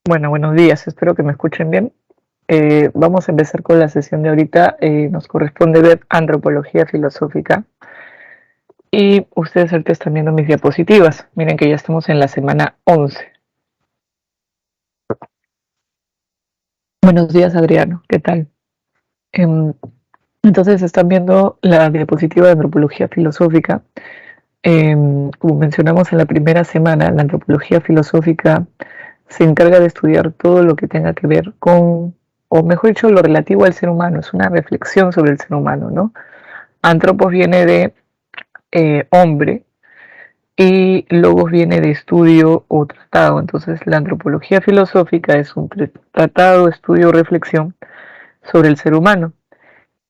Bueno, buenos días, espero que me escuchen bien. Vamos a empezar con la sesión de ahorita. Nos corresponde ver antropología filosófica y ustedes ahorita están viendo mis diapositivas. Miren que ya estamos en la semana 11. Buenos días, Adriano, ¿qué tal? Em, entonces están viendo la diapositiva de antropología filosófica. Como mencionamos en la primera semana, la antropología filosófica se encarga de estudiar todo lo que tenga que ver con, o mejor dicho, lo relativo al ser humano. Es una reflexión sobre el ser humano, ¿no? Antropos viene de hombre y logos viene de estudio o tratado. Entonces, la antropología filosófica es un tratado, estudio o reflexión sobre el ser humano.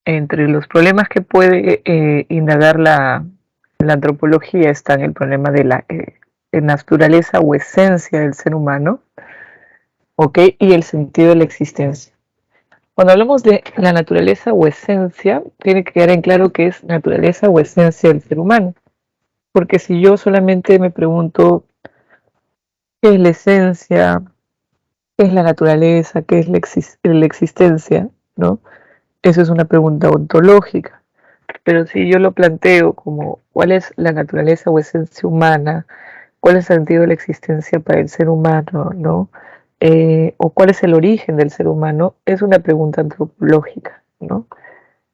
Entre los problemas que puede indagar la antropología están el problema de la naturaleza o esencia del ser humano, ¿ok? Y el sentido de la existencia. Cuando hablamos de la naturaleza o esencia, tiene que quedar en claro qué es naturaleza o esencia del ser humano. Porque si yo solamente me pregunto qué es la esencia, qué es la naturaleza, qué es la existencia, ¿no? Eso es una pregunta ontológica. Pero si yo lo planteo como cuál es la naturaleza o esencia humana, cuál es el sentido de la existencia para el ser humano, ¿no? O cuál es el origen del ser humano, es una pregunta antropológica, ¿no?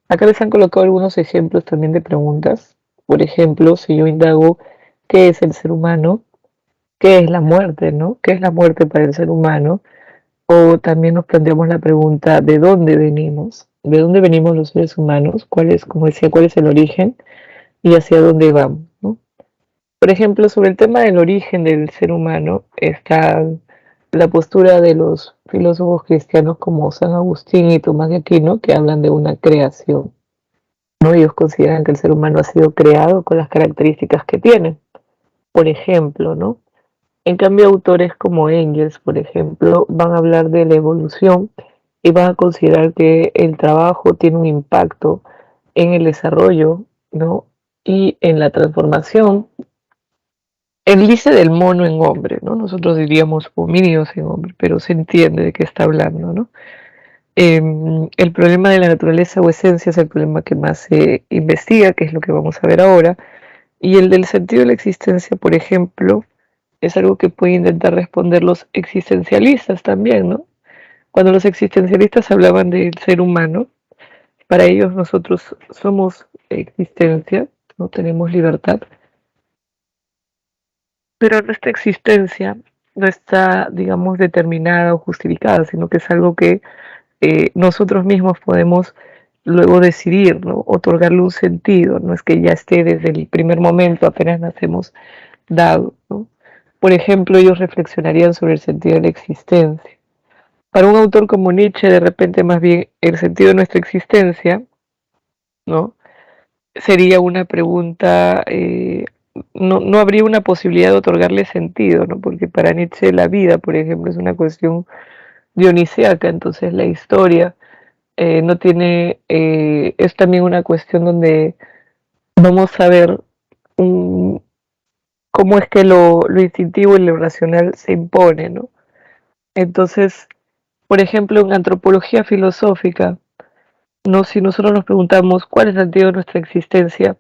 Acá les han colocado algunos ejemplos también de preguntas. Por ejemplo, si yo indago qué es el ser humano, qué es la muerte, ¿no? ¿Qué es la muerte para el ser humano? O también nos planteamos la pregunta ¿de dónde venimos? ¿De dónde venimos los seres humanos? ¿Cuál es, como decía, cuál es el origen y hacia dónde vamos, ¿no? Por ejemplo, sobre el tema del origen del ser humano está la postura de los filósofos cristianos como San Agustín y Tomás de Aquino, que hablan de una creación, ¿no? Ellos consideran que el ser humano ha sido creado con las características que tiene. Por ejemplo, ¿no? En cambio, autores como Engels, por ejemplo, van a hablar de la evolución y van a considerar que el trabajo tiene un impacto en el desarrollo, ¿no? Y en la transformación. Él dice del mono en hombre, ¿no? Nosotros diríamos homínidos en hombre, pero se entiende de qué está hablando, ¿no? El problema de la naturaleza o esencia es el problema que más se investiga, que es lo que vamos a ver ahora, y el del sentido de la existencia, por ejemplo, es algo que pueden intentar responder los existencialistas también, ¿no? Cuando los existencialistas hablaban del ser humano, para ellos nosotros somos existencia, no tenemos libertad, pero nuestra existencia no está, digamos, determinada o justificada, sino que es algo que nosotros mismos podemos luego decidir, ¿no? Otorgarle un sentido, no es que ya esté desde el primer momento, apenas nacemos, dado, ¿no? Por ejemplo, ellos reflexionarían sobre el sentido de la existencia. Para un autor como Nietzsche, de repente más bien el sentido de nuestra existencia, ¿no? Sería una pregunta, no habría una posibilidad de otorgarle sentido, ¿no? Porque para Nietzsche la vida, por ejemplo, es una cuestión dionisíaca, entonces la historia no tiene, es también una cuestión donde vamos a ver un, cómo es que lo instintivo y lo racional se impone, ¿no? Entonces, por ejemplo, en antropología filosófica, no, si nosotros nos preguntamos cuál es el sentido de nuestra existencia,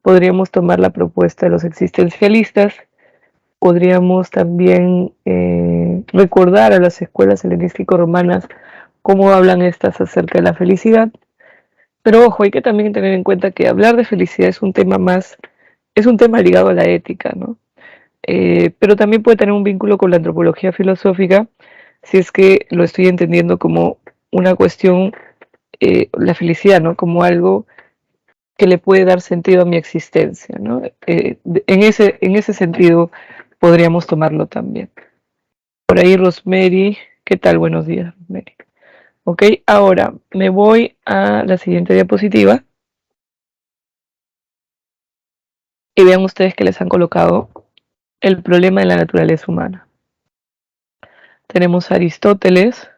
podríamos tomar la propuesta de los existencialistas, podríamos también recordar a las escuelas helenístico-romanas cómo hablan estas acerca de la felicidad. Pero ojo, hay que también tener en cuenta que hablar de felicidad es un tema más, es un tema ligado a la ética, ¿no? Pero también puede tener un vínculo con la antropología filosófica si es que lo estoy entendiendo como una cuestión, la felicidad, ¿no? Como algo que le puede dar sentido a mi existencia, ¿no? En ese sentido podríamos tomarlo también. Por ahí Rosemary, ¿qué tal? Buenos días, Rosemary. Ok, ahora me voy a la siguiente diapositiva y vean ustedes que les han colocado el problema de la naturaleza humana. Tenemos a Aristóteles,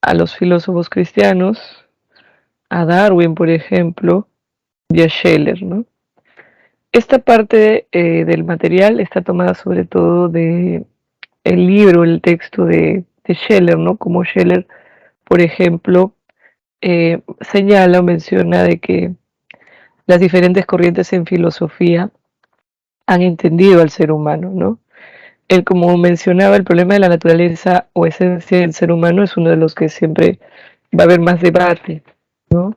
a los filósofos cristianos, a Darwin, por ejemplo, y a Scheller, ¿no? Esta parte del material está tomada sobre todo el libro, el texto de Scheller, ¿no? Como Scheller, por ejemplo, señala o menciona de que las diferentes corrientes en filosofía han entendido al ser humano, ¿no? Él, como mencionaba, el problema de la naturaleza o esencia del ser humano es uno de los que siempre va a haber más debate, ¿no?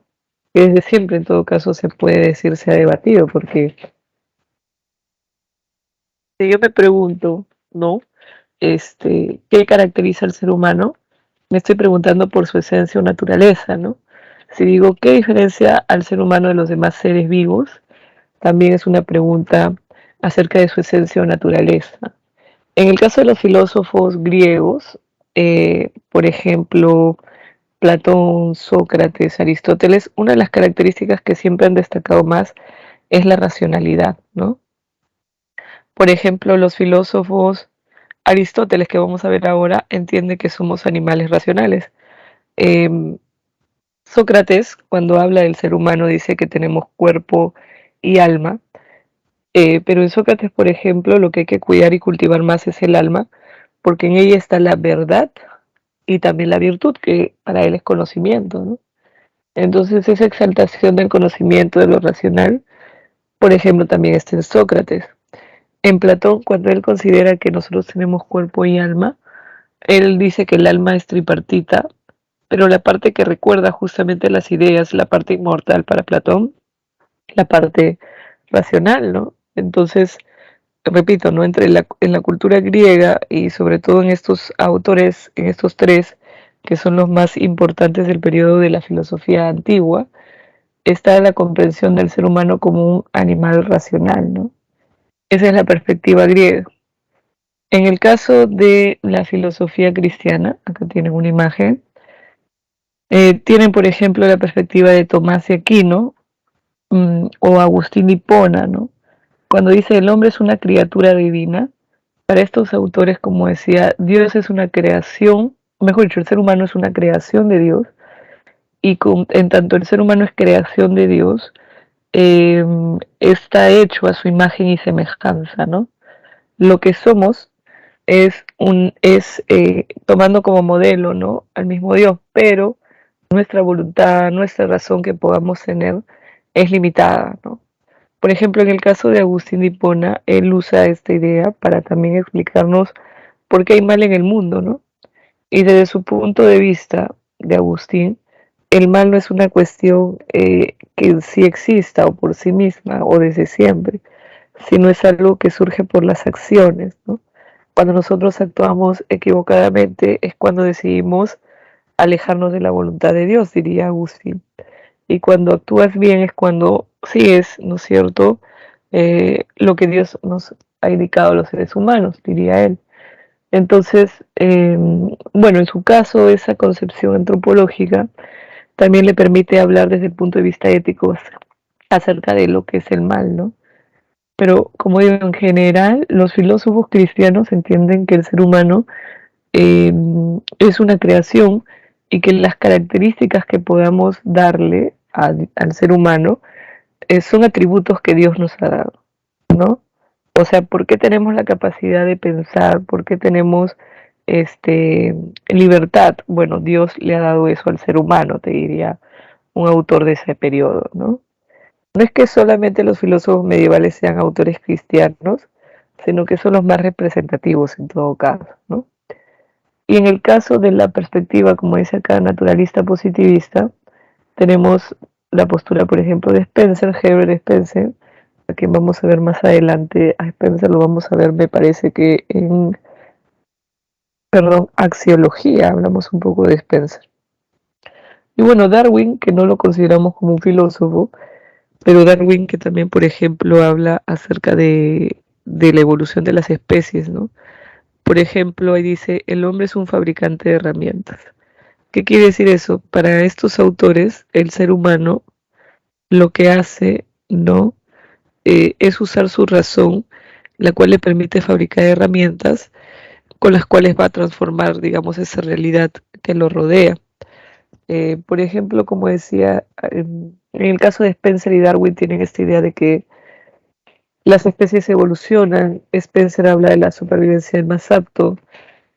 Que desde siempre, en todo caso, se puede decir se ha debatido, porque si yo me pregunto, ¿no? ¿Qué caracteriza al ser humano? Me estoy preguntando por su esencia o naturaleza, ¿no? Si digo, ¿qué diferencia al ser humano de los demás seres vivos? También es una pregunta acerca de su esencia o naturaleza. En el caso de los filósofos griegos, por ejemplo, Platón, Sócrates, Aristóteles, una de las características que siempre han destacado más es la racionalidad, ¿no? Por ejemplo, los filósofos Aristóteles, que vamos a ver ahora, entiende que somos animales racionales. Eh, Sócrates, cuando habla del ser humano, dice que tenemos cuerpo y alma, pero en Sócrates, por ejemplo, lo que hay que cuidar y cultivar más es el alma, porque en ella está la verdad y también la virtud, que para él es conocimiento, ¿no? Entonces, esa exaltación del conocimiento de lo racional, por ejemplo, también está en Sócrates. En Platón, cuando él considera que nosotros tenemos cuerpo y alma, él dice que el alma es tripartita, pero la parte que recuerda justamente las ideas, la parte inmortal para Platón, la parte racional, ¿no? Entonces, repito, ¿no? En la cultura griega y sobre todo en estos autores, en estos tres, que son los más importantes del periodo de la filosofía antigua, está la comprensión del ser humano como un animal racional, ¿no? Esa es la perspectiva griega. En el caso de la filosofía cristiana, acá tienen una imagen, tienen por ejemplo la perspectiva de Tomás de Aquino o Agustín de Hipona, ¿no? Cuando dice el hombre es una criatura divina, para estos autores, como decía, Dios es una creación, mejor dicho, el ser humano es una creación de Dios, y en tanto el ser humano es creación de Dios, eh, está hecho a su imagen y semejanza, ¿no? Lo que somos es tomando como modelo, ¿no? Al mismo Dios, pero nuestra voluntad, nuestra razón que podamos tener es limitada, ¿no? Por ejemplo, en el caso de Agustín de Hipona, él usa esta idea para también explicarnos por qué hay mal en el mundo, ¿no? Y desde su punto de vista de Agustín, el mal no es una cuestión que sí exista o por sí misma o desde siempre, sino es algo que surge por las acciones, ¿no? Cuando nosotros actuamos equivocadamente es cuando decidimos alejarnos de la voluntad de Dios, diría Agustín. Y cuando actúas bien es cuando sigues, ¿no es cierto?, lo que Dios nos ha indicado a los seres humanos, diría él. Entonces, bueno, en su caso, esa concepción antropológica también le permite hablar desde el punto de vista ético acerca de lo que es el mal, ¿no? Pero, como digo, en general, los filósofos cristianos entienden que el ser humano eh, es una creación y que las características que podamos darle al ser humano son atributos que Dios nos ha dado, ¿no? O sea, ¿por qué tenemos la capacidad de pensar? ¿Por qué tenemos libertad? Bueno, Dios le ha dado eso al ser humano, te diría un autor de ese periodo, ¿no? No es que solamente los filósofos medievales sean autores cristianos, sino que son los más representativos en todo caso, ¿no? Y en el caso de la perspectiva, como dice acá, naturalista positivista, tenemos la postura, por ejemplo, de Spencer, Herbert Spencer, a quien vamos a ver más adelante. A Spencer lo vamos a ver, me parece que en, perdón, axiología, hablamos un poco de Spencer. Y bueno, Darwin, que no lo consideramos como un filósofo, pero Darwin que también, por ejemplo, habla acerca de la evolución de las especies, ¿no? Por ejemplo, ahí dice, el hombre es un fabricante de herramientas. ¿Qué quiere decir eso? Para estos autores, el ser humano lo que hace, ¿no? Es usar su razón, la cual le permite fabricar herramientas con las cuales va a transformar, digamos, esa realidad que lo rodea. Por ejemplo, como decía, en el caso de Spencer y Darwin tienen esta idea de que las especies evolucionan. Spencer habla de la supervivencia del más apto.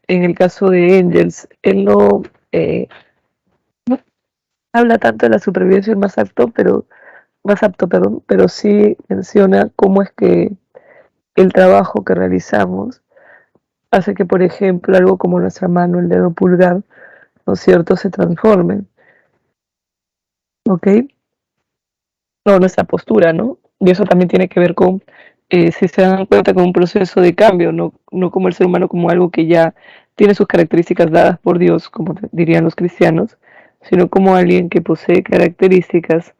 En el caso de Engels, él no habla tanto de la supervivencia del más apto, perdón, pero sí menciona cómo es que el trabajo que realizamos hace que, por ejemplo, algo como nuestra mano, el dedo pulgar, ¿no es cierto?, se transforme, ¿ok? No, nuestra postura, ¿no? Y eso también tiene que ver con, si se dan cuenta, con un proceso de cambio, no como el ser humano como algo que ya tiene sus características dadas por Dios, como dirían los cristianos, sino como alguien que posee características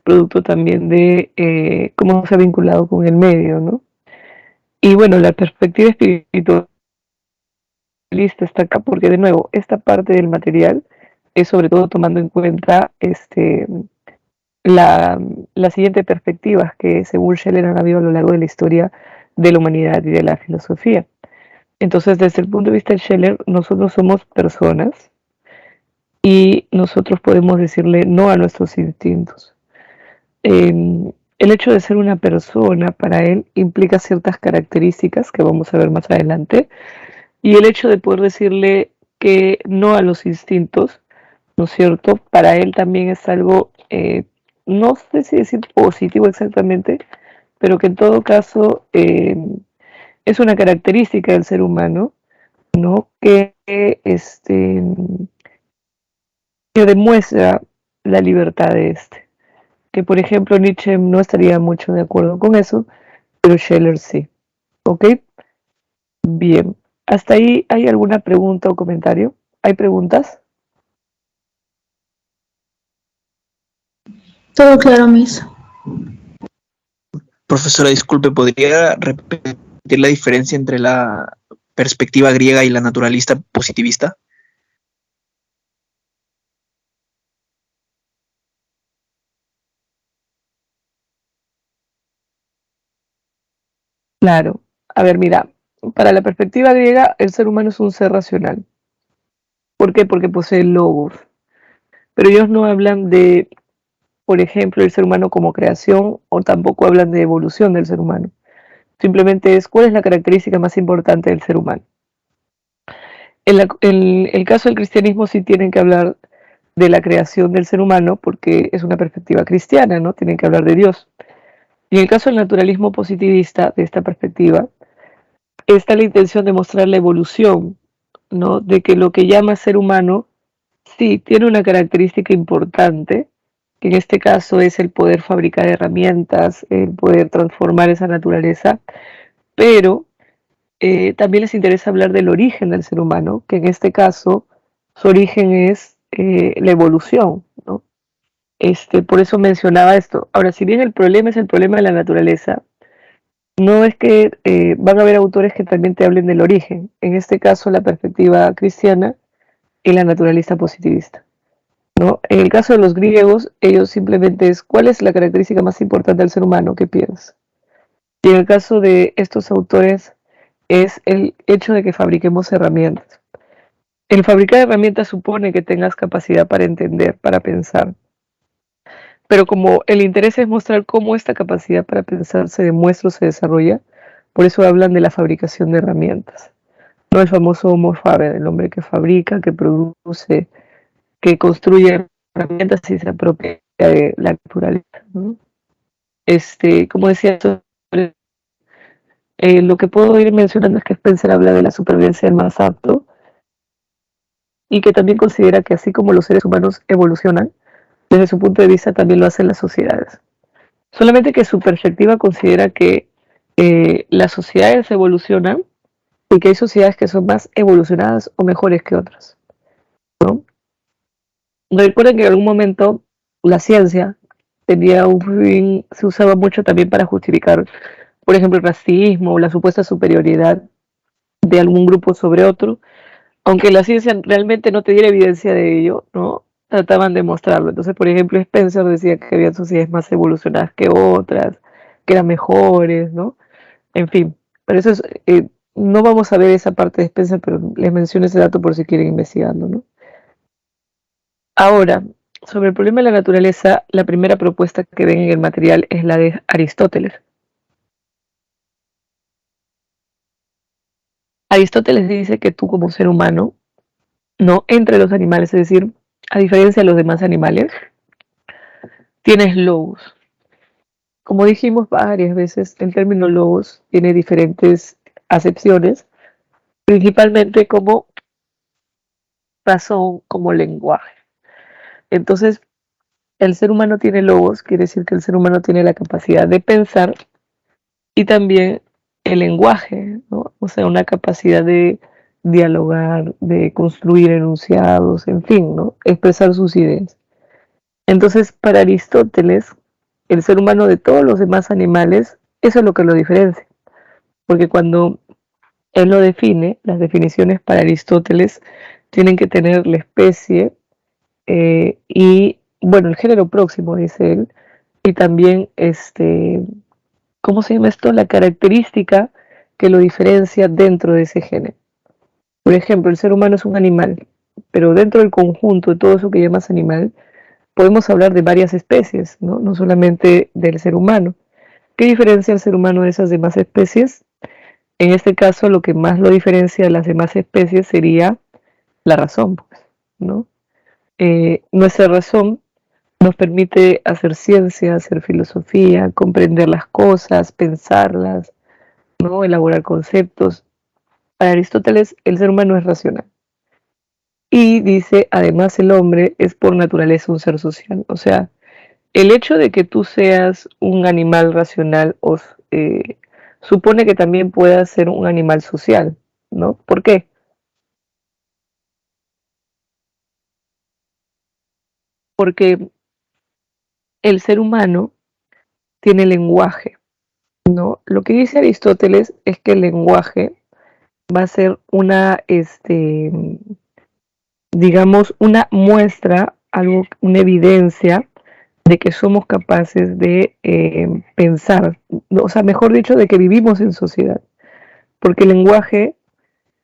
producto también de cómo se ha vinculado con el medio, ¿no? Y bueno, la perspectiva espiritualista está acá porque, de nuevo, esta parte del material es sobre todo tomando en cuenta la, la siguiente perspectiva que según Scheller han habido a lo largo de la historia de la humanidad y de la filosofía. Entonces, desde el punto de vista de Scheller, nosotros somos personas y nosotros podemos decirle no a nuestros instintos. El hecho de ser una persona para él implica ciertas características que vamos a ver más adelante, y el hecho de poder decirle que no a los instintos, ¿no es cierto? Para él también es algo, no sé si decir positivo exactamente, pero que en todo caso es una característica del ser humano, ¿no? Que demuestra la libertad de este. Que por ejemplo Nietzsche no estaría mucho de acuerdo con eso, pero Scheller sí. ¿Ok? Bien. ¿Hasta ahí hay alguna pregunta o comentario? ¿Hay preguntas? Todo claro, Miss. Profesora, disculpe, ¿podría repetir la diferencia entre la perspectiva griega y la naturalista positivista? Claro. A ver, mira, para la perspectiva griega, el ser humano es un ser racional. ¿Por qué? Porque posee logos. Pero ellos no hablan de, por ejemplo, el ser humano como creación, o tampoco hablan de evolución del ser humano. Simplemente es cuál es la característica más importante del ser humano. En el caso del cristianismo sí tienen que hablar de la creación del ser humano porque es una perspectiva cristiana, ¿no? Tienen que hablar de Dios. Y en el caso del naturalismo positivista, de esta perspectiva, está la intención de mostrar la evolución, ¿no? De que lo que llama ser humano sí tiene una característica importante, que en este caso es el poder fabricar herramientas, el poder transformar esa naturaleza, pero también les interesa hablar del origen del ser humano, que en este caso su origen es la evolución, ¿no? Por eso mencionaba esto. Ahora, si bien el problema es el problema de la naturaleza, no es que van a haber autores que también te hablen del origen. En este caso, la perspectiva cristiana y la naturalista positivista, ¿no? En el caso de los griegos, ellos simplemente es cuál es la característica más importante del ser humano, ¿qué piensas? Y en el caso de estos autores es el hecho de que fabriquemos herramientas. El fabricar herramientas supone que tengas capacidad para entender, para pensar. Pero como el interés es mostrar cómo esta capacidad para pensar se demuestra o se desarrolla, por eso hablan de la fabricación de herramientas. No el famoso Homo faber, el hombre que fabrica, que produce, que construye herramientas y se apropia de la naturaleza, ¿no? Como decía, lo que puedo ir mencionando es que Spencer habla de la supervivencia del más apto y que también considera que así como los seres humanos evolucionan, desde su punto de vista también lo hacen las sociedades. Solamente que su perspectiva considera que las sociedades evolucionan y que hay sociedades que son más evolucionadas o mejores que otras, ¿no? Recuerden que en algún momento la ciencia tenía un fin, se usaba mucho también para justificar, por ejemplo, el racismo o la supuesta superioridad de algún grupo sobre otro, aunque la ciencia realmente no te diera evidencia de ello, ¿no? Trataban de mostrarlo. Entonces, por ejemplo, Spencer decía que había sociedades más evolucionadas que otras, que eran mejores, ¿no? En fin, pero eso es, no vamos a ver esa parte de Spencer, pero les menciono ese dato por si quieren investigarlo, ¿no? Ahora, sobre el problema de la naturaleza, la primera propuesta que ven en el material es la de Aristóteles. Aristóteles dice que tú como ser humano, no entre los animales, es decir, a diferencia de los demás animales, tienes logos. Como dijimos varias veces, el término logos tiene diferentes acepciones, principalmente como razón, como lenguaje. Entonces, el ser humano tiene logos, quiere decir que el ser humano tiene la capacidad de pensar y también el lenguaje, ¿no? O sea, una capacidad de dialogar, de construir enunciados, en fin, ¿no? Expresar sus ideas. Entonces, para Aristóteles, el ser humano de todos los demás animales, eso es lo que lo diferencia. Porque cuando él lo define, las definiciones para Aristóteles tienen que tener la especie y, bueno, el género próximo, dice él, y también, ¿cómo se llama esto? La característica que lo diferencia dentro de ese género. Por ejemplo, el ser humano es un animal, pero dentro del conjunto de todo eso que llamas animal, podemos hablar de varias especies, ¿no? No solamente del ser humano. ¿Qué diferencia el ser humano de esas demás especies? En este caso, lo que más lo diferencia de las demás especies sería la razón, pues, ¿no? Nuestra razón nos permite hacer ciencia, hacer filosofía, comprender las cosas, pensarlas, ¿no? Elaborar conceptos. Para Aristóteles, el ser humano es racional. Y dice, además, el hombre es por naturaleza un ser social. O sea, el hecho de que tú seas un animal racional supone que también puedas ser un animal social, ¿no? ¿Por qué? Porque el ser humano tiene lenguaje, ¿no? Lo que dice Aristóteles es que el lenguaje va a ser digamos, una muestra, algo, una evidencia de que somos capaces de pensar, o sea, mejor dicho, de que vivimos en sociedad, porque el lenguaje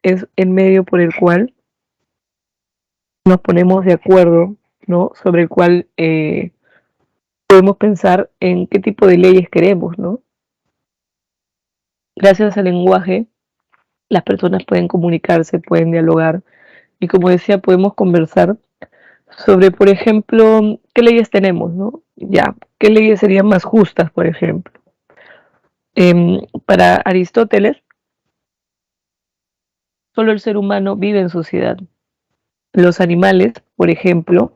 es el medio por el cual nos ponemos de acuerdo, ¿no? Sobre el cual podemos pensar en qué tipo de leyes queremos, ¿no? Gracias al lenguaje, las personas pueden comunicarse, pueden dialogar y como decía, podemos conversar sobre, por ejemplo, qué leyes tenemos, ¿no? Ya, qué leyes serían más justas, por ejemplo. Para Aristóteles, solo el ser humano vive en sociedad. Los animales, por ejemplo,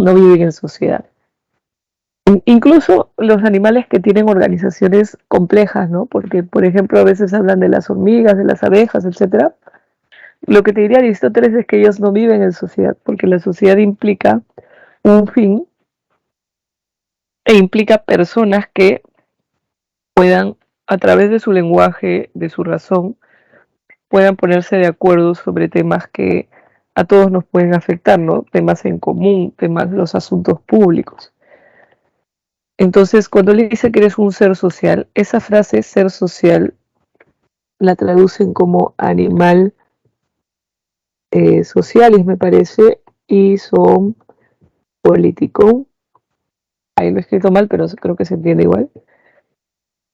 no viven en sociedad. Incluso los animales que tienen organizaciones complejas, ¿no? Porque, por ejemplo, a veces hablan de las hormigas, de las abejas, etcétera. Lo que te diría Aristóteles es que ellos no viven en sociedad, porque la sociedad implica un fin e implica personas que puedan, a través de su lenguaje, de su razón, puedan ponerse de acuerdo sobre temas que a todos nos pueden afectar, ¿no? Temas en común, temas de los asuntos públicos. Entonces, cuando le dice que eres un ser social, esa frase ser social la traducen como animal socialis, me parece, y son político. Ahí lo he escrito mal, pero creo que se entiende igual.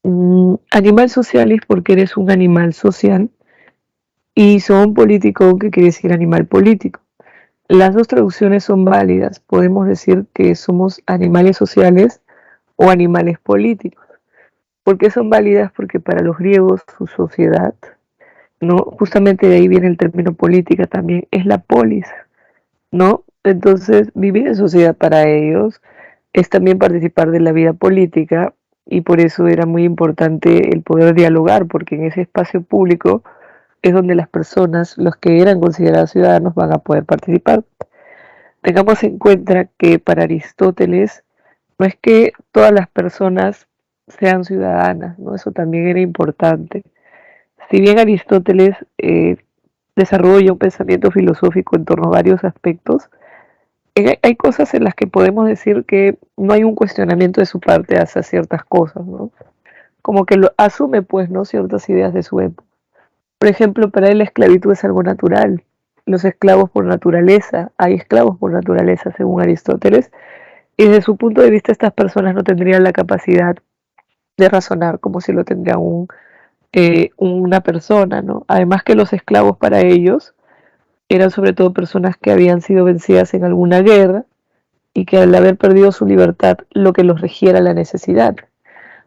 Animal socialis porque eres un animal social y son político que quiere decir animal político. Las dos traducciones son válidas. Podemos decir que somos animales sociales o animales políticos. ¿Por qué son válidas? Porque para los griegos su sociedad, ¿no? Justamente de ahí viene el término política también, es la polis, ¿no? Entonces, vivir en sociedad para ellos es también participar de la vida política y por eso era muy importante el poder dialogar, porque en ese espacio público es donde las personas, los que eran considerados ciudadanos, van a poder participar. Tengamos en cuenta que para Aristóteles no es que todas las personas sean ciudadanas, ¿no? Eso también era importante. Si bien Aristóteles desarrolla un pensamiento filosófico en torno a varios aspectos, hay cosas en las que podemos decir que no hay un cuestionamiento de su parte hacia ciertas cosas, ¿no? Como que lo asume, pues, ¿no? Ciertas ideas de su época. Por ejemplo, para él la esclavitud es algo natural. Los esclavos por naturaleza, hay esclavos por naturaleza, según Aristóteles, y desde su punto de vista estas personas no tendrían la capacidad de razonar como si lo tendría una persona, ¿no? Además que los esclavos para ellos eran sobre todo personas que habían sido vencidas en alguna guerra y que al haber perdido su libertad lo que los regía era la necesidad.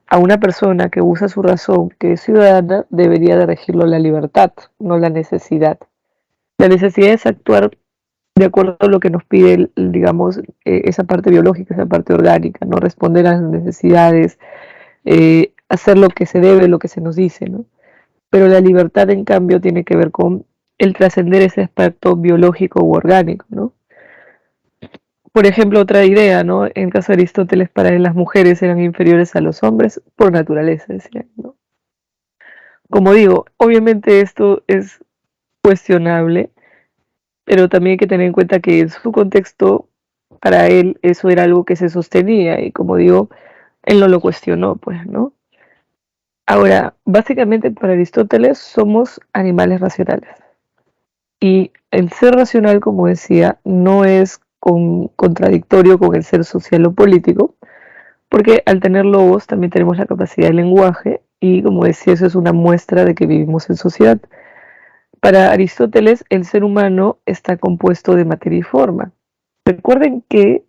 A una persona que usa su razón, que es ciudadana, debería de regirlo la libertad, no la necesidad. La necesidad es actuar de acuerdo a lo que nos pide, digamos, esa parte biológica, esa parte orgánica, no responder a las necesidades, hacer lo que se debe, lo que se nos dice, ¿no? Pero la libertad, en cambio, tiene que ver con el trascender ese aspecto biológico u orgánico, ¿no? Por ejemplo, otra idea, ¿no? En caso de Aristóteles, para él las mujeres eran inferiores a los hombres por naturaleza, decía, ¿no? Como digo, obviamente esto es cuestionable, pero también hay que tener en cuenta que en su contexto, para él eso era algo que se sostenía y como digo, él no lo cuestionó, pues, ¿no? Ahora, básicamente para Aristóteles somos animales racionales. Y el ser racional, como decía, no es contradictorio con el ser social o político, porque al tener lobos también tenemos la capacidad de lenguaje y, como decía, eso es una muestra de que vivimos en sociedad. Para Aristóteles, el ser humano está compuesto de materia y forma. Recuerden que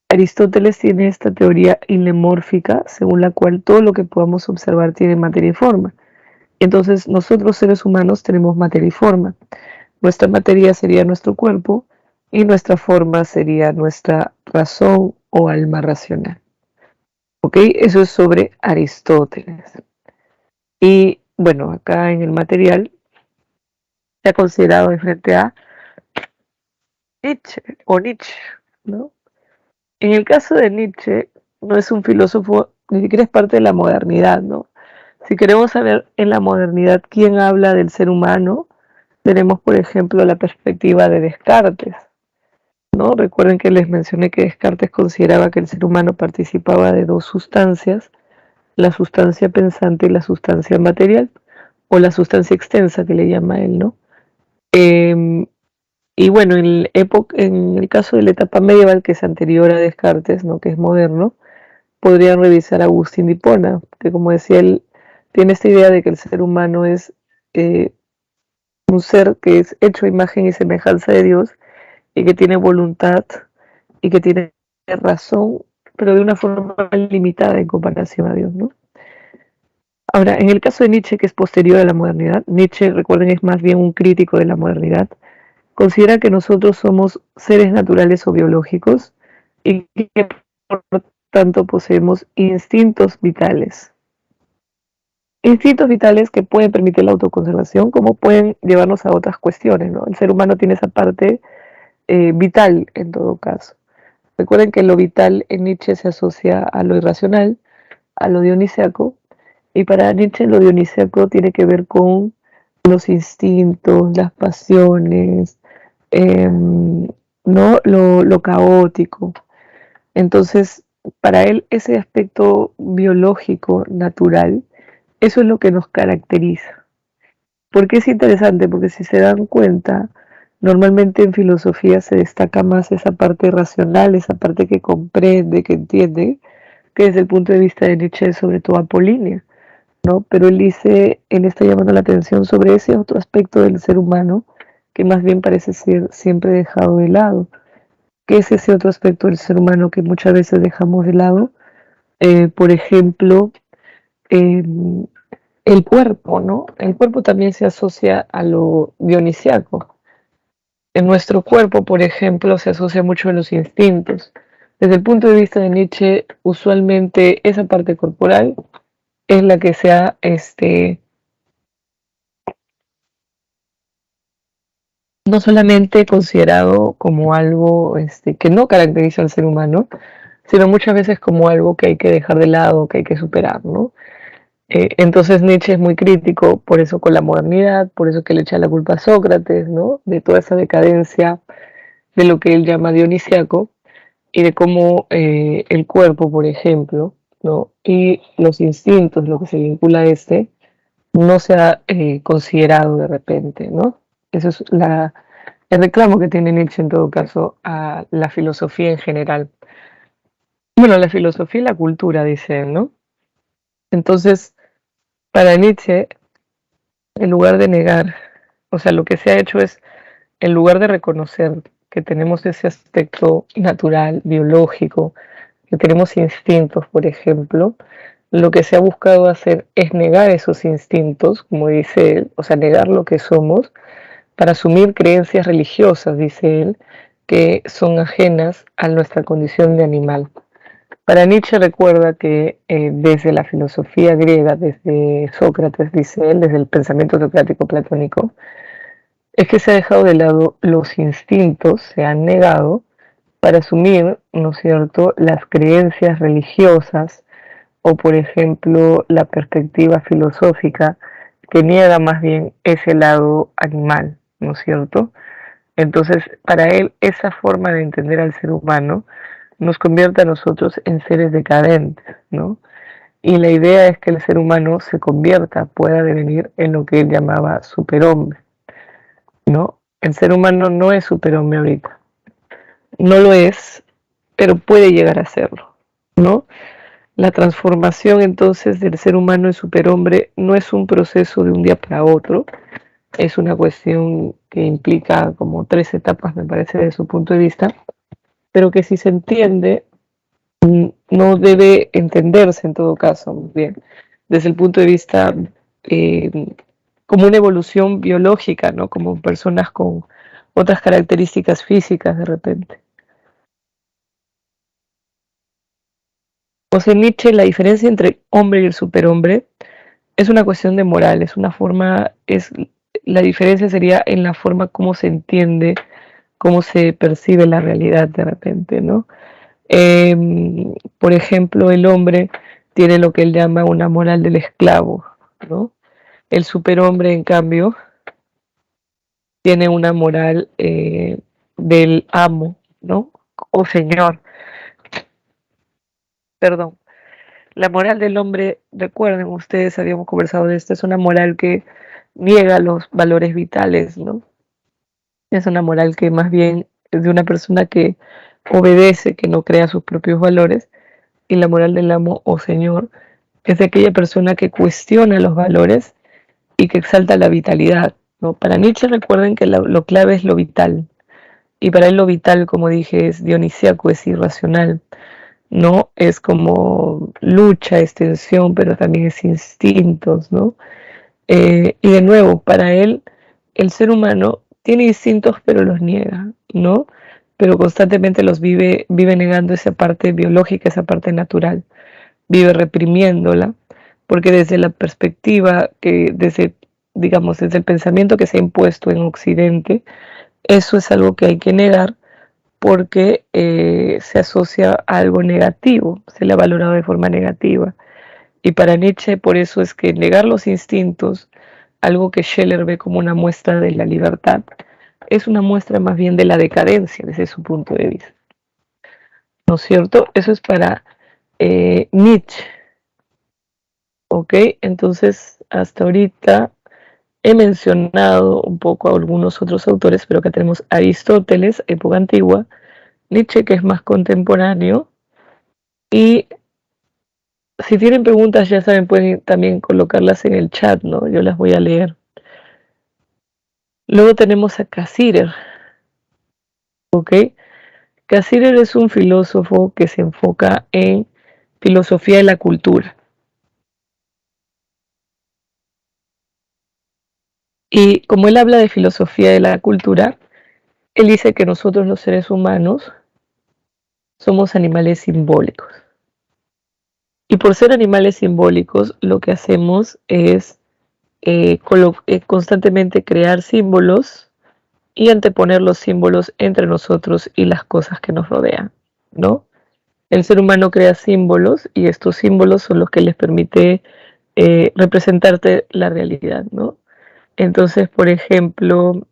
Aristóteles tiene esta teoría ilemórfica, según la cual todo lo que podamos observar tiene materia y forma. Entonces, nosotros seres humanos tenemos materia y forma. Nuestra materia sería nuestro cuerpo y nuestra forma sería nuestra razón o alma racional. ¿Ok? Eso es sobre Aristóteles. Y bueno, acá en el material se ha considerado en frente a Nietzsche o Nietzsche, ¿no? En el caso de Nietzsche, no es un filósofo, ni siquiera es parte de la modernidad, ¿no? Si queremos saber en la modernidad quién habla del ser humano, tenemos, por ejemplo, la perspectiva de Descartes, ¿no? Recuerden que les mencioné que Descartes consideraba que el ser humano participaba de dos sustancias, la sustancia pensante y la sustancia material, o la sustancia extensa que le llama él, ¿no? Eh, y bueno, en el caso de la etapa medieval, que es anterior a Descartes, ¿no? Que es moderno, podrían revisar a Agustín de Hipona, que como decía él, tiene esta idea de que el ser humano es eh, un ser que es hecho a imagen y semejanza de Dios y que tiene voluntad y que tiene razón, pero de una forma limitada en comparación a Dios, ¿no? Ahora, en el caso de Nietzsche, que es posterior a la modernidad, Nietzsche, recuerden, es más bien un crítico de la modernidad, considera que nosotros somos seres naturales o biológicos y que por lo tanto poseemos instintos vitales. Instintos vitales que pueden permitir la autoconservación, como pueden llevarnos a otras cuestiones, ¿no? El ser humano tiene esa parte vital en todo caso. Recuerden que lo vital en Nietzsche se asocia a lo irracional, a lo dionisíaco, y para Nietzsche lo dionisíaco tiene que ver con los instintos, las pasiones, ¿no? Lo caótico. Entonces, para él ese aspecto biológico, natural, eso es lo que nos caracteriza. ¿Por qué es interesante? Porque si se dan cuenta, normalmente en filosofía se destaca más esa parte racional, esa parte que comprende, que entiende, que desde el punto de vista de Nietzsche es sobre todo apolínea, ¿no? Pero él dice, él está llamando la atención sobre ese otro aspecto del ser humano que más bien parece ser siempre dejado de lado. ¿Qué es ese otro aspecto del ser humano que muchas veces dejamos de lado? Por ejemplo, eh, el cuerpo, ¿no? El cuerpo también se asocia a lo dionisiaco. En nuestro cuerpo, por ejemplo, se asocia mucho a los instintos. Desde el punto de vista de Nietzsche, usualmente esa parte corporal es la que se ha no solamente considerado como algo que no caracteriza al ser humano, sino muchas veces como algo que hay que dejar de lado, que hay que superar, ¿no? Entonces Nietzsche es muy crítico, por eso con la modernidad, por eso que le echa la culpa a Sócrates, ¿no? De toda esa decadencia de lo que él llama dionisiaco y de cómo el cuerpo, por ejemplo, ¿no? Y los instintos, lo que se vincula a no se ha considerado de repente, ¿no? Eso es el reclamo que tiene Nietzsche en todo caso a la filosofía en general. Bueno, la filosofía y la cultura, dice él, ¿no? Entonces, Para Nietzsche, en lugar de negar, o sea, lo que se ha hecho es, en lugar de reconocer que tenemos ese aspecto natural, biológico, que tenemos instintos, por ejemplo, lo que se ha buscado hacer es negar esos instintos, como dice él, o sea, negar lo que somos, para asumir creencias religiosas, dice él, que son ajenas a nuestra condición de animal. Para Nietzsche recuerda que desde la filosofía griega, desde Sócrates, dice él, desde el pensamiento socrático platónico, es que se ha dejado de lado los instintos, se han negado para asumir, ¿no es cierto?, las creencias religiosas o, por ejemplo, la perspectiva filosófica que niega más bien ese lado animal, ¿no es cierto? Entonces, para él, esa forma de entender al ser humano nos convierte a nosotros en seres decadentes, ¿no? Y la idea es que el ser humano se convierta, pueda devenir en lo que él llamaba superhombre, ¿no? El ser humano no es superhombre ahorita, no lo es, pero puede llegar a serlo, ¿no? La transformación entonces del ser humano en superhombre no es un proceso de un día para otro, es una cuestión que implica como 3 etapas, me parece, de su punto de vista, pero que si se entiende, no debe entenderse en todo caso, bien, desde el punto de vista como una evolución biológica, ¿no? Como personas con otras características físicas de repente. O sea, en Nietzsche la diferencia entre el hombre y el superhombre es una cuestión de moral, es una forma, la diferencia sería en la forma como se entiende, cómo se percibe la realidad de repente, ¿no? Eh, por ejemplo, el hombre tiene lo que él llama una moral del esclavo, ¿no? El superhombre, en cambio, tiene una moral del amo, ¿no? O señor, perdón. La moral del hombre, recuerden ustedes, habíamos conversado de esto, es una moral que niega los valores vitales, ¿no? Es una moral que más bien es de una persona que obedece, que no crea sus propios valores, y la moral del amo o señor es de aquella persona que cuestiona los valores y que exalta la vitalidad, ¿no? Para Nietzsche recuerden que lo clave es lo vital, y para él lo vital, como dije, es dionisíaco, es irracional, ¿no? Es como lucha, es tensión, pero también es instintos, ¿no? Y de nuevo, para él, el ser humano tiene instintos, pero los niega, ¿no? Pero constantemente los vive negando esa parte biológica, esa parte natural, vive reprimiéndola, porque desde la perspectiva que, digamos, desde el pensamiento que se ha impuesto en Occidente, eso es algo que hay que negar porque se asocia a algo negativo, se le ha valorado de forma negativa. Y para Nietzsche, por eso es que negar los instintos, algo que Scheller ve como una muestra de la libertad, es una muestra más bien de la decadencia desde su punto de vista. ¿No es cierto? Eso es para Nietzsche. ¿Ok? Entonces, hasta ahorita he mencionado un poco a algunos otros autores, pero acá tenemos Aristóteles, época antigua, Nietzsche, que es más contemporáneo, y si tienen preguntas, ya saben, pueden también colocarlas en el chat, ¿no? Yo las voy a leer. Luego tenemos a Cassirer, ¿ok? Cassirer es un filósofo que se enfoca en filosofía de la cultura. Y como él habla de filosofía de la cultura, él dice que nosotros los seres humanos somos animales simbólicos. Y por ser animales simbólicos, lo que hacemos es constantemente crear símbolos y anteponer los símbolos entre nosotros y las cosas que nos rodean, ¿no? El ser humano crea símbolos y estos símbolos son los que les permite representarte la realidad, ¿no? Entonces, por ejemplo,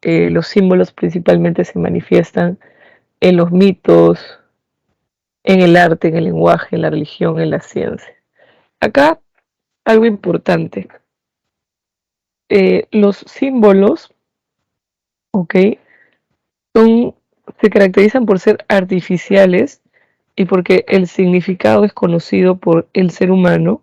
los símbolos principalmente se manifiestan en los mitos, en el arte, en el lenguaje, en la religión, en la ciencia. Acá, algo importante. Los símbolos, ¿ok? Son, se caracterizan por ser artificiales y porque el significado es conocido por el ser humano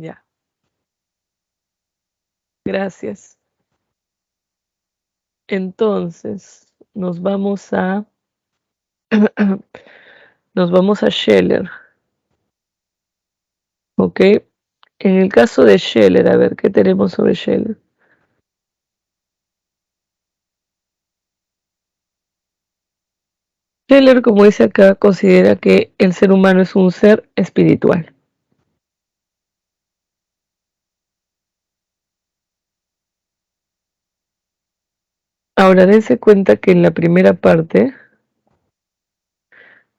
Ya, gracias. Entonces, nos vamos a Scheller, ¿ok? En el caso de Scheller, a ver, ¿qué tenemos sobre Scheller? Scheller, como dice acá, considera que el ser humano es un ser espiritual. Ahora, dense cuenta que en la primera parte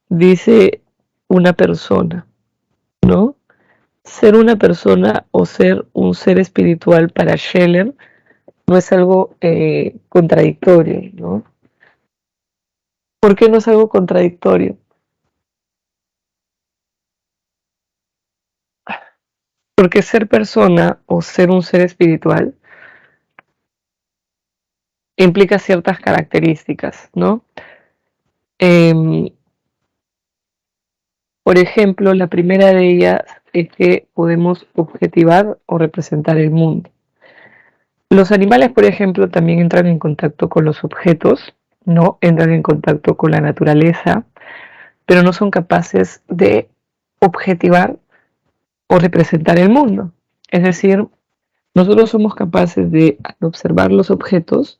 dice una persona, ¿no? Ser una persona o ser un ser espiritual para Scheller no es algo contradictorio, ¿no? ¿Por qué no es algo contradictorio? Porque ser persona o ser un ser espiritual implica ciertas características, ¿no? Eh, por ejemplo, la primera de ellas es que podemos objetivar o representar el mundo. Los animales, por ejemplo, también entran en contacto con los objetos, ¿no? Entran en contacto con la naturaleza, pero no son capaces de objetivar o representar el mundo. Es decir, nosotros somos capaces de, al observar los objetos,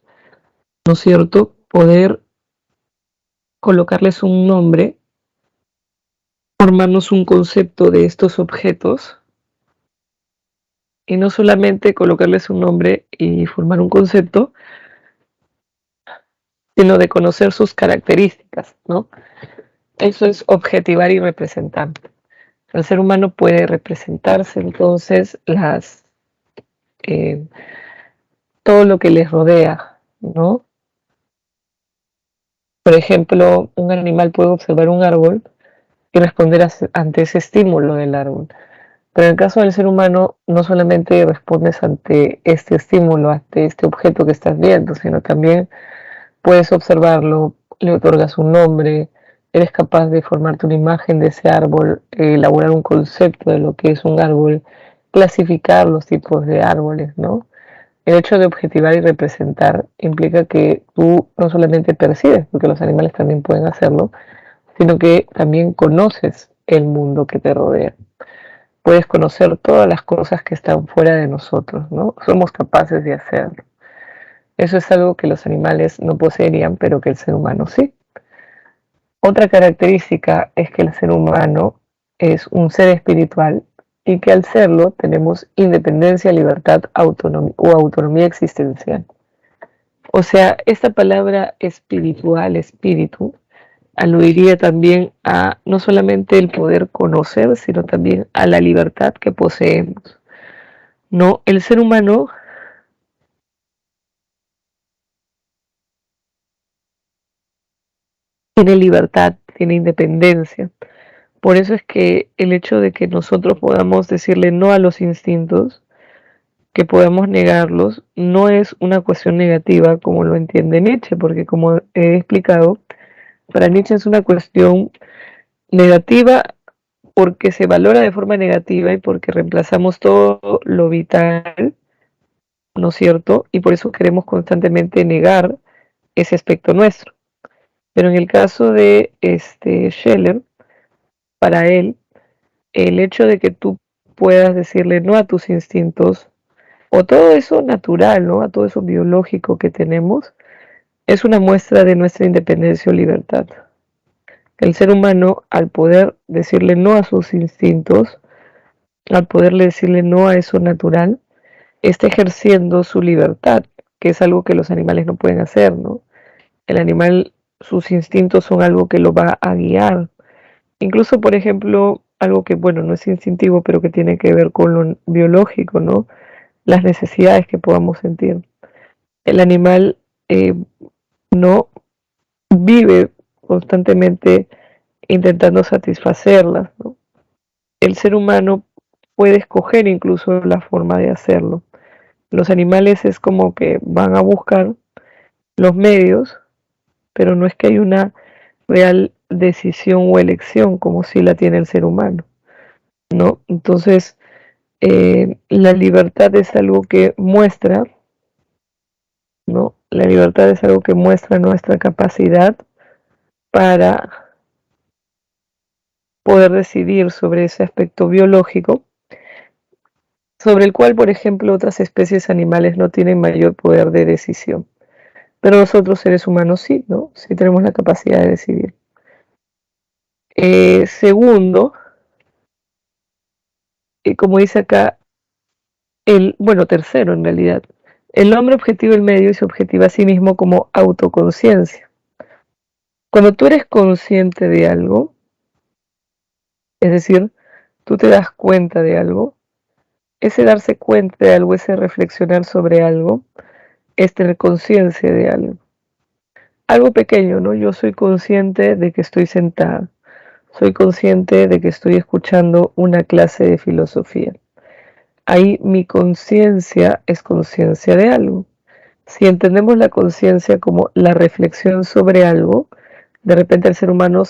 ¿no es cierto?, poder colocarles un nombre, formarnos un concepto de estos objetos, y no solamente colocarles un nombre y formar un concepto, sino de conocer sus características, ¿no? Eso es objetivar y representar. El ser humano puede representarse entonces eh, todo lo que les rodea, ¿no? Por ejemplo, un animal puede observar un árbol y responder ante ese estímulo del árbol. Pero en el caso del ser humano, no solamente respondes ante este estímulo, ante este objeto que estás viendo, sino también puedes observarlo, le otorgas un nombre, eres capaz de formarte una imagen de ese árbol, elaborar un concepto de lo que es un árbol, clasificar los tipos de árboles, ¿no? El hecho de objetivar y representar implica que tú no solamente percibes, porque los animales también pueden hacerlo, sino que también conoces el mundo que te rodea. Puedes conocer todas las cosas que están fuera de nosotros, ¿no? Somos capaces de hacerlo. Eso es algo que los animales no poseerían, pero que el ser humano sí. Otra característica es que el ser humano es un ser espiritual y que al serlo tenemos independencia, libertad, autonomía o autonomía existencial. O sea, esta palabra espiritual, espíritu, aludiría también a no solamente el poder conocer, sino también a la libertad que poseemos. No, el ser humano tiene libertad, tiene independencia. Por eso es que el hecho de que nosotros podamos decirle no a los instintos, que podamos negarlos, no es una cuestión negativa como lo entiende Nietzsche, porque como he explicado, para Nietzsche es una cuestión negativa porque se valora de forma negativa y porque reemplazamos todo lo vital, ¿no es cierto? Y por eso queremos constantemente negar ese aspecto nuestro. Pero en el caso de Scheller, para él, el hecho de que tú puedas decirle no a tus instintos o todo eso natural, ¿no? A todo eso biológico que tenemos, es una muestra de nuestra independencia o libertad. El ser humano, al poder decirle no a sus instintos, al poderle decirle no a eso natural, está ejerciendo su libertad, que es algo que los animales no pueden hacer, ¿no? El animal, sus instintos son algo que lo va a guiar. Incluso, por ejemplo, algo que, bueno, no es instintivo, pero que tiene que ver con lo biológico, ¿no? Las necesidades que podamos sentir. El animal eh, no vive constantemente intentando satisfacerlas, ¿no? El ser humano puede escoger incluso la forma de hacerlo. Los animales es como que van a buscar los medios, pero no es que hay una real decisión o elección como si la tiene el ser humano, ¿no? Entonces, La libertad es algo que muestra, ¿no? La libertad es algo que muestra nuestra capacidad para poder decidir sobre ese aspecto biológico, sobre el cual, por ejemplo, otras especies animales no tienen mayor poder de decisión. Pero nosotros seres humanos sí, ¿no? Sí tenemos la capacidad de decidir. Segundo, como dice acá, bueno, tercero en realidad, el hombre objetiva el medio y se objetiva a sí mismo como autoconciencia. Cuando tú eres consciente de algo, es decir, tú te das cuenta de algo, ese darse cuenta de algo, ese reflexionar sobre algo, es tener conciencia de algo. Algo pequeño, ¿no? Yo soy consciente de que estoy sentada, soy consciente de que estoy escuchando una clase de filosofía. Ahí mi conciencia es conciencia de algo. Si entendemos la conciencia como la reflexión sobre algo, de repente el ser humano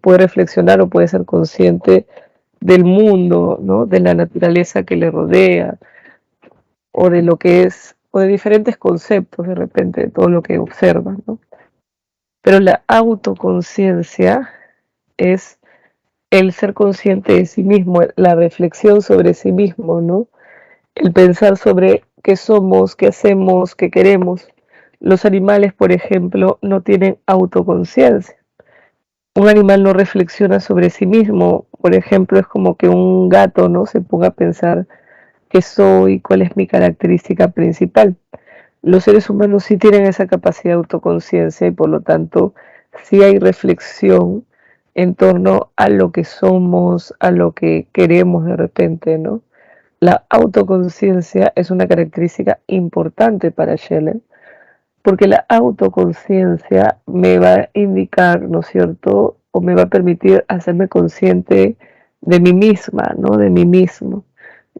puede reflexionar o puede ser consciente del mundo, ¿no? De la naturaleza que le rodea, o de lo que es, o de diferentes conceptos de repente, de todo lo que observa, ¿no? Pero la autoconciencia es el ser consciente de sí mismo, la reflexión sobre sí mismo, ¿no? El pensar sobre qué somos, qué hacemos, qué queremos. Los animales, por ejemplo, no tienen autoconciencia. Un animal no reflexiona sobre sí mismo. Por ejemplo, es como que un gato no se ponga a pensar qué soy, cuál es mi característica principal. Los seres humanos sí tienen esa capacidad de autoconciencia y por lo tanto sí hay reflexión en torno a lo que somos, a lo que queremos de repente, ¿no? La autoconciencia es una característica importante para Scheller, porque la autoconciencia me va a indicar, ¿no es cierto?, o me va a permitir hacerme consciente de mí misma, ¿no?, de mí mismo.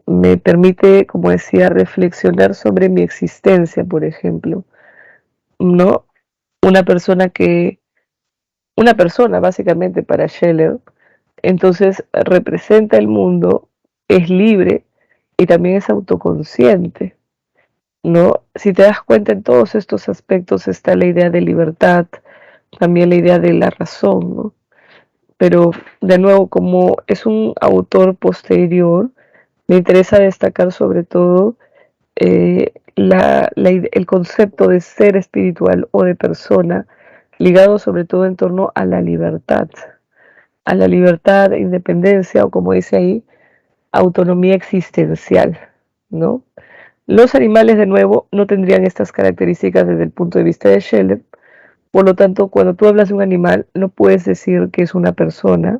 Me permite, como decía, reflexionar sobre mi existencia, por ejemplo, ¿no? Una persona que, una persona básicamente para Scheller, entonces representa el mundo, es libre y también es autoconsciente, ¿no? Si te das cuenta en todos estos aspectos está la idea de libertad, también la idea de la razón, ¿no? Pero de nuevo, como es un autor posterior, me interesa destacar sobre todo el concepto de ser espiritual o de persona, ligado sobre todo en torno a la libertad, independencia o como dice ahí, autonomía existencial, ¿no? Los animales, de nuevo, no tendrían estas características desde el punto de vista de Scheller. Por lo tanto, cuando tú hablas de un animal, no puedes decir que es una persona.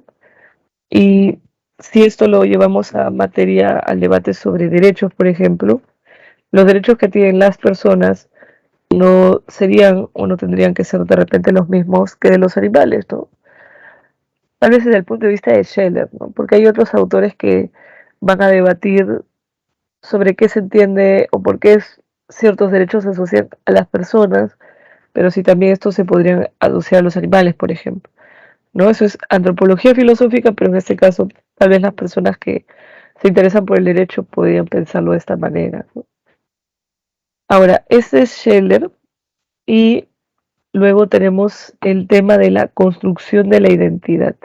Y si esto lo llevamos a materia, al debate sobre derechos, por ejemplo, los derechos que tienen las personas no serían o no tendrían que ser de repente los mismos que de los animales, ¿no? Tal vez desde el punto de vista de Scheller, ¿no? Porque hay otros autores que van a debatir sobre qué se entiende o por qué ciertos derechos se asocian a las personas, pero si también estos se podrían asociar a los animales, por ejemplo, ¿no? Eso es antropología filosófica, pero en este caso tal vez las personas que se interesan por el derecho podrían pensarlo de esta manera, ¿no? Ahora, este es Scheller y luego tenemos el tema de la construcción de la identidad,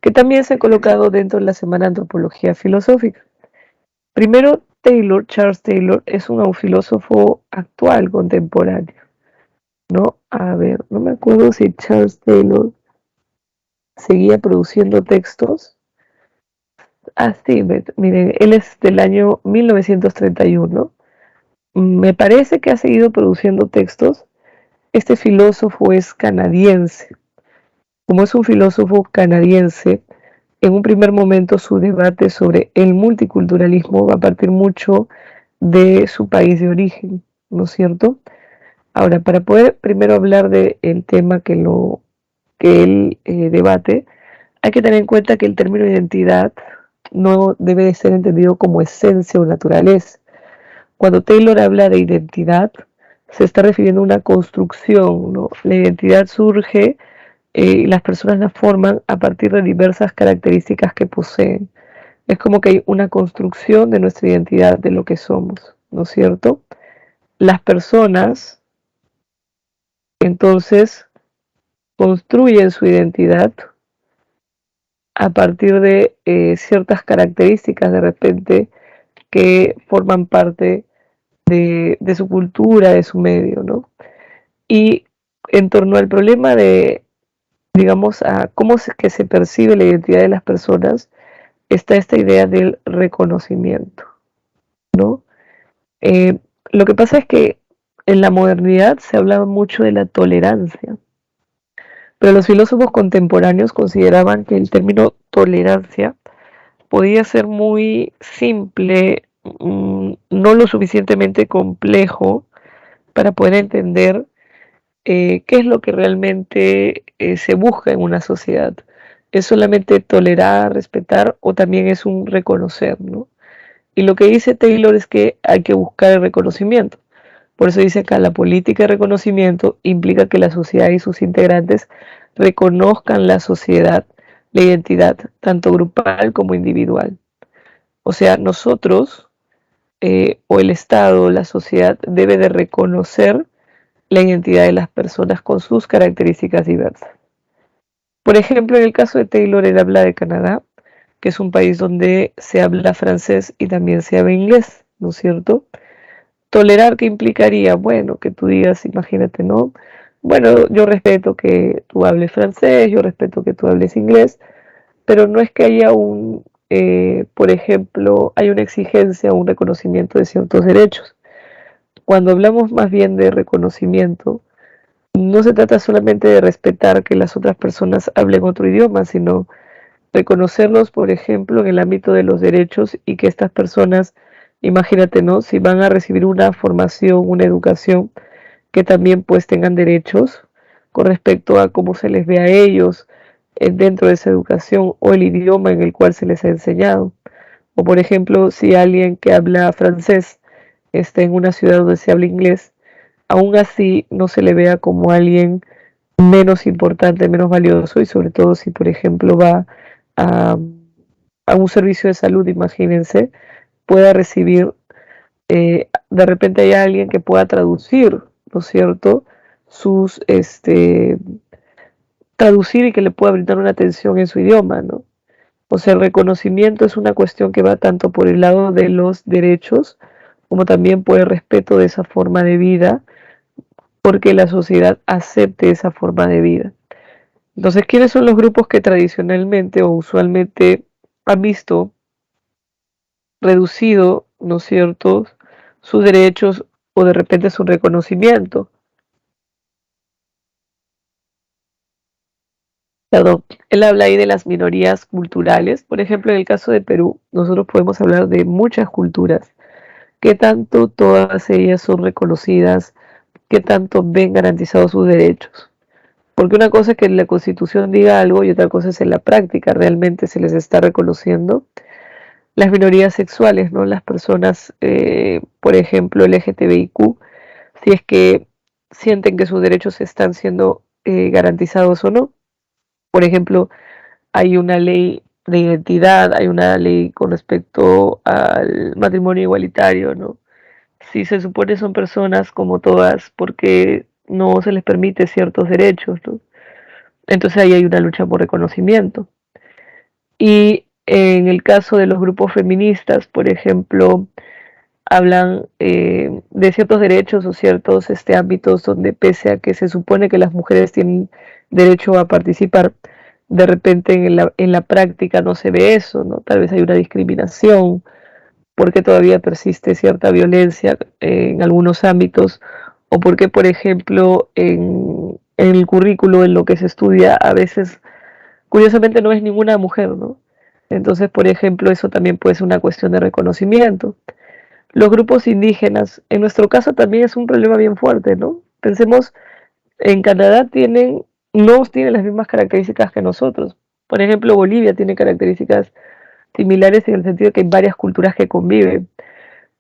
que también se ha colocado dentro de la Semana de Antropología Filosófica. Primero, Charles Taylor, es un filósofo actual, contemporáneo, ¿no? A ver, no me acuerdo si Charles Taylor seguía produciendo textos. Ah, sí, miren, él es del año 1931. Me parece que ha seguido produciendo textos. Este filósofo es canadiense. Como es un filósofo canadiense, en un primer momento su debate sobre el multiculturalismo va a partir mucho de su país de origen, ¿no es cierto? Ahora, para poder primero hablar del tema que él debate, hay que tener en cuenta que el término identidad no debe de ser entendido como esencia o naturaleza. Cuando Taylor habla de identidad, se está refiriendo a una construcción, ¿no? La identidad surge y las personas la forman a partir de diversas características que poseen. Es como que hay una construcción de nuestra identidad, de lo que somos, ¿no es cierto? Las personas, entonces, construyen su identidad a partir de ciertas características de repente que forman parte de su cultura, de su medio, ¿no? Y en torno al problema de, digamos, a cómo es que se percibe la identidad de las personas, está esta idea del reconocimiento, ¿no? Eh, lo que pasa es que en la modernidad se hablaba mucho de la tolerancia, pero los filósofos contemporáneos consideraban que el término tolerancia podía ser muy simple, no lo suficientemente complejo para poder entender qué es lo que realmente se busca en una sociedad. ¿Es solamente tolerar, respetar o también es un reconocer, ¿no? Y lo que dice Taylor es que hay que buscar el reconocimiento. Por eso dice acá, la política de reconocimiento implica que la sociedad y sus integrantes reconozcan la sociedad, la identidad, tanto grupal como individual. O sea, nosotros o el Estado, la sociedad, debe de reconocer la identidad de las personas con sus características diversas. Por ejemplo, en el caso de Taylor, él habla de Canadá, que es un país donde se habla francés y también se habla inglés, ¿no es cierto? Tolerar, ¿qué implicaría? Bueno, que tú digas, imagínate, ¿no? Bueno, yo respeto que tú hables francés, yo respeto que tú hables inglés, pero no es que haya por ejemplo, hay una exigencia, un reconocimiento de ciertos derechos. Cuando hablamos más bien de reconocimiento, no se trata solamente de respetar que las otras personas hablen otro idioma, sino reconocerlos, por ejemplo, en el ámbito de los derechos y que estas personas, imagínate, ¿no? Si van a recibir una formación, una educación, que también pues tengan derechos con respecto a cómo se les ve a ellos dentro de esa educación o el idioma en el cual se les ha enseñado. O por ejemplo, si alguien que habla francés está en una ciudad donde se habla inglés, aún así no se le vea como alguien menos importante, menos valioso y sobre todo si por ejemplo va a, a un servicio de salud, imagínense, pueda recibir, de repente hay alguien que pueda traducir, ¿no es cierto? Sus, traducir y que le pueda brindar una atención en su idioma, ¿no? O sea, el reconocimiento es una cuestión que va tanto por el lado de los derechos como también por el respeto de esa forma de vida, porque la sociedad acepte esa forma de vida. Entonces, ¿quiénes son los grupos que tradicionalmente o usualmente han visto reducido, ¿no es cierto?, sus derechos o de repente su reconocimiento? Perdón, él habla ahí de las minorías culturales. Por ejemplo, en el caso de Perú, nosotros podemos hablar de muchas culturas, que tanto todas ellas son reconocidas, que tanto ven garantizados sus derechos. Porque una cosa es que la Constitución diga algo y otra cosa es en la práctica, realmente se les está reconociendo. Las minorías sexuales, ¿no? Las personas, por ejemplo, LGTBIQ, si es que sienten que sus derechos están siendo garantizados o no. Por ejemplo, hay una ley de identidad, hay una ley con respecto al matrimonio igualitario, ¿no? Si se supone son personas como todas, porque no se les permite ciertos derechos, ¿no? Entonces ahí hay una lucha por reconocimiento. Y en el caso de los grupos feministas, por ejemplo, hablan de ciertos derechos o ciertos ámbitos donde pese a que se supone que las mujeres tienen derecho a participar, de repente en la práctica no se ve eso, ¿no? Tal vez hay una discriminación, porque todavía persiste cierta violencia en algunos ámbitos, o porque, por ejemplo, en el currículo, en lo que se estudia, a veces, curiosamente, no es ninguna mujer, ¿no? Entonces, por ejemplo, eso también puede ser una cuestión de reconocimiento. Los grupos indígenas, en nuestro caso también es un problema bien fuerte, ¿no? Pensemos, en Canadá no tienen las mismas características que nosotros. Por ejemplo, Bolivia tiene características similares en el sentido de que hay varias culturas que conviven.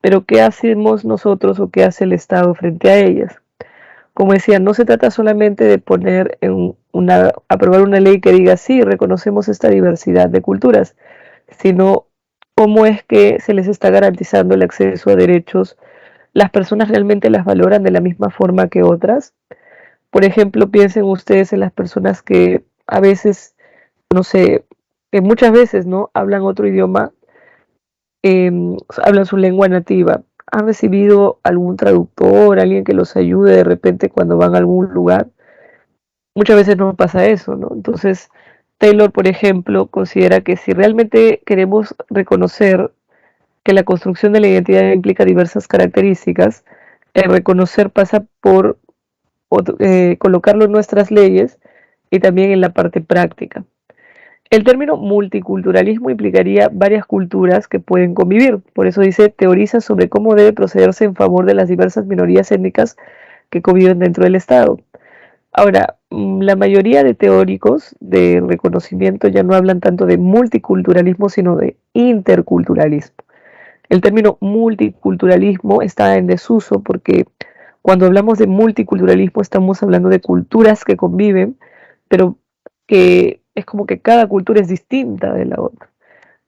Pero ¿qué hacemos nosotros o qué hace el Estado frente a ellas? Como decía, no se trata solamente de aprobar una ley que diga sí, reconocemos esta diversidad de culturas, sino cómo es que se les está garantizando el acceso a derechos. ¿Las personas realmente las valoran de la misma forma que otras? Por ejemplo, piensen ustedes en las personas que a veces, no sé, que muchas veces, ¿no? Hablan otro idioma, hablan su lengua nativa. ¿Han recibido algún traductor, alguien que los ayude de repente cuando van a algún lugar? Muchas veces no pasa eso, ¿no? Entonces, Taylor, por ejemplo, considera que si realmente queremos reconocer que la construcción de la identidad implica diversas características, el reconocer pasa por colocarlo en nuestras leyes y también en la parte práctica. El término multiculturalismo implicaría varias culturas que pueden convivir. Por eso dice, teoriza sobre cómo debe procederse en favor de las diversas minorías étnicas que conviven dentro del Estado. Ahora, la mayoría de teóricos de reconocimiento ya no hablan tanto de multiculturalismo, sino de interculturalismo. El término multiculturalismo está en desuso porque cuando hablamos de multiculturalismo estamos hablando de culturas que conviven, pero que es como que cada cultura es distinta de la otra.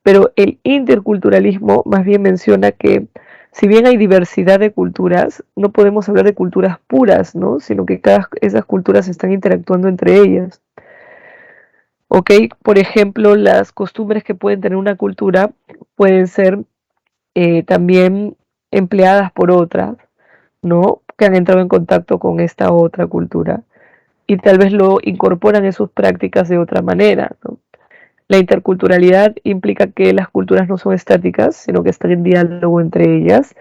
Pero el interculturalismo más bien menciona que si bien hay diversidad de culturas, no podemos hablar de culturas puras, ¿no? Sino que cada esas culturas están interactuando entre ellas. ¿Ok? Por ejemplo, las costumbres que pueden tener una cultura pueden ser también empleadas por otras, ¿no? Que han entrado en contacto con esta otra cultura y tal vez lo incorporan en sus prácticas de otra manera, ¿no? La interculturalidad implica que las culturas no son estáticas, sino que están en diálogo entre ellas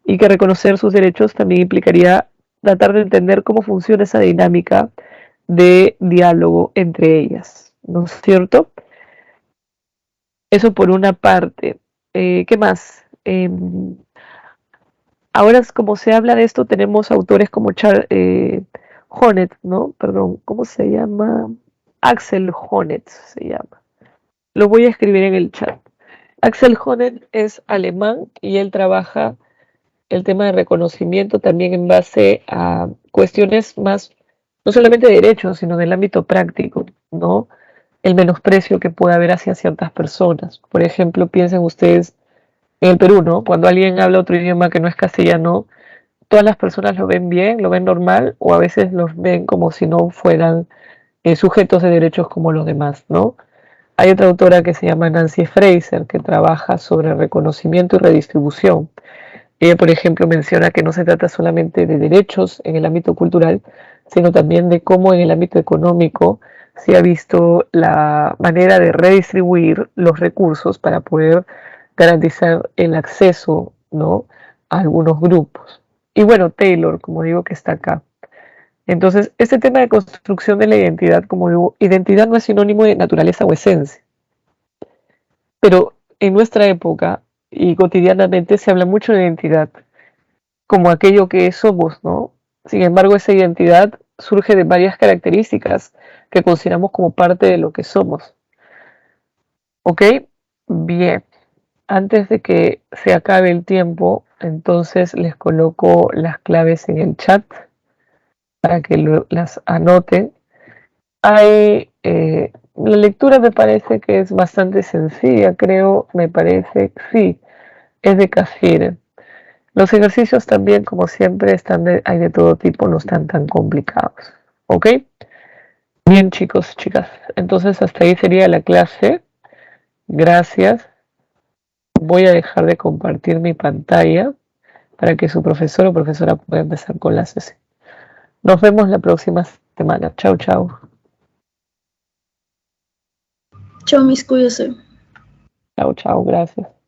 y que reconocer sus derechos también implicaría tratar de entender cómo funciona esa dinámica de diálogo entre ellas, ¿no es cierto? Eso por una parte. ¿Qué más? Ahora, como se habla de esto, tenemos autores como Honneth, ¿no? Perdón, ¿cómo se llama? Axel Honneth se llama. Lo voy a escribir en el chat. Axel Honneth es alemán y él trabaja el tema de reconocimiento también en base a cuestiones más, no solamente de derechos, sino del ámbito práctico, ¿no? El menosprecio que puede haber hacia ciertas personas. Por ejemplo, piensen ustedes en el Perú, ¿no? Cuando alguien habla otro idioma que no es castellano, todas las personas lo ven bien, lo ven normal, o a veces los ven como si no fueran sujetos de derechos como los demás, ¿no? Hay otra autora que se llama Nancy Fraser, que trabaja sobre reconocimiento y redistribución. Ella, por ejemplo, menciona que no se trata solamente de derechos en el ámbito cultural, sino también de cómo en el ámbito económico se ha visto la manera de redistribuir los recursos para poder garantizar el acceso, ¿no?, a algunos grupos. Y bueno, Taylor, como digo, que está acá. Entonces, este tema de construcción de la identidad, como digo, identidad no es sinónimo de naturaleza o esencia, pero en nuestra época y cotidianamente se habla mucho de identidad como aquello que somos, ¿no? Sin embargo, esa identidad surge de varias características que consideramos como parte de lo que somos. ¿Ok? Bien. Antes de que se acabe el tiempo, entonces les coloco las claves en el chat para que las anoten. La lectura me parece que es bastante sencilla, creo, me parece, sí, es de Casir. Los ejercicios también, como siempre, hay de todo tipo, no están tan complicados. ¿Ok? Bien, chicos, chicas. Entonces, hasta ahí sería la clase. Gracias. Voy a dejar de compartir mi pantalla para que su profesor o profesora pueda empezar con la sesión. Nos vemos la próxima semana. Chau, chau. Chao, mis, cuídese. Chau, chau. Gracias.